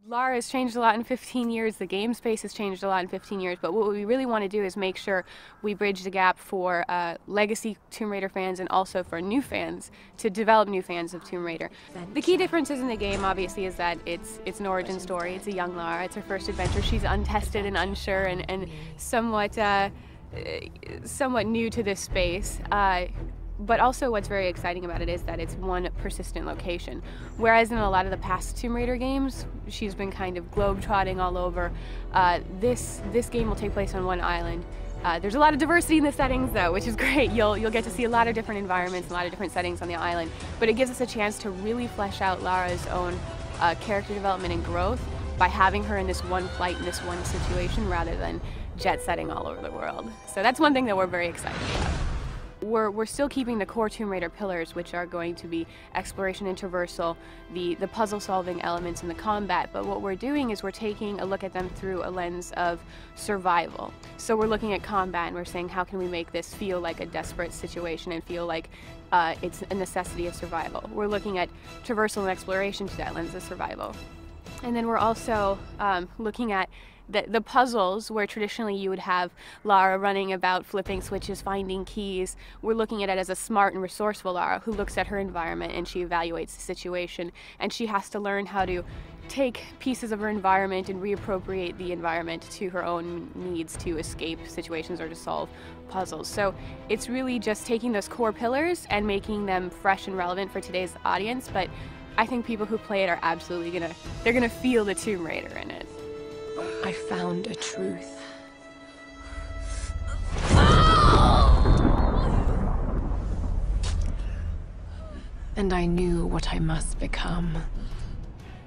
Lara has changed a lot in 15 years, the game space has changed a lot in 15 years, but what we really want to do is make sure we bridge the gap for legacy Tomb Raider fans and also for new fans, to develop new fans of Tomb Raider. The key differences in the game, obviously, is that it's an origin story. It's a young Lara, it's her first adventure. She's untested and unsure and somewhat new to this space. But also what's very exciting about it is that it's one persistent location. Whereas in a lot of the past Tomb Raider games, she's been kind of globe-trotting all over. This game will take place on one island. There's a lot of diversity in the settings though, which is great. You'll get to see a lot of different environments, a lot of different settings on the island. But it gives us a chance to really flesh out Lara's own character development and growth by having her in this one plight, in this one situation, rather than jet-setting all over the world. So that's one thing that we're very excited about. We're still keeping the core Tomb Raider pillars, which are going to be exploration and traversal, the puzzle-solving elements in the combat, but what we're doing is we're taking a look at them through a lens of survival. So we're looking at combat and we're saying, how can we make this feel like a desperate situation and feel like it's a necessity of survival? We're looking at traversal and exploration through that lens of survival. And then we're also looking at the puzzles where traditionally you would have Lara running about, flipping switches, finding keys. We're looking at it as a smart and resourceful Lara who looks at her environment and she evaluates the situation, and she has to learn how to take pieces of her environment and reappropriate the environment to her own needs to escape situations or to solve puzzles. So it's really just taking those core pillars and making them fresh and relevant for today's audience, but I think people who play it are absolutely they're gonna feel the Tomb Raider in it. I found a truth. And I knew what I must become.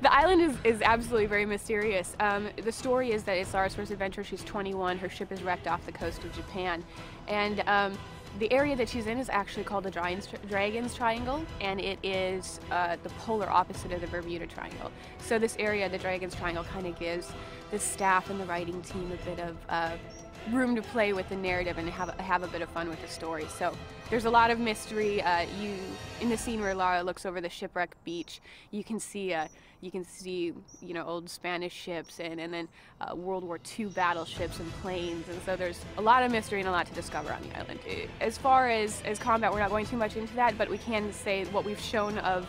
The island is absolutely very mysterious. The story is that it's Lara's first adventure. She's 21. Her ship is wrecked off the coast of Japan. And the area that she's in is actually called the Dragon's Triangle, and it is the polar opposite of the Bermuda Triangle. So this area, the Dragon's Triangle, kind of gives the staff and the writing team a bit of room to play with the narrative and have a bit of fun with the story. So there's a lot of mystery. In the scene where Lara looks over the shipwrecked beach, you can see old Spanish ships and then World War II battleships and planes, and so there's a lot of mystery and a lot to discover on the island. As far as combat, we're not going too much into that, but we can say what we've shown of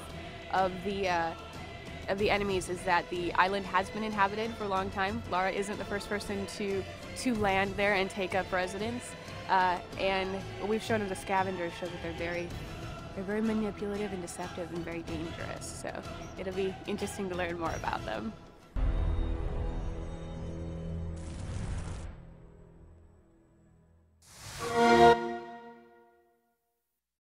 the enemies is that the island has been inhabited for a long time. Lara isn't the first person to land there and take up residence, and what we've shown of the scavengers show that they're very manipulative and deceptive and very dangerous. So it'll be interesting to learn more about them.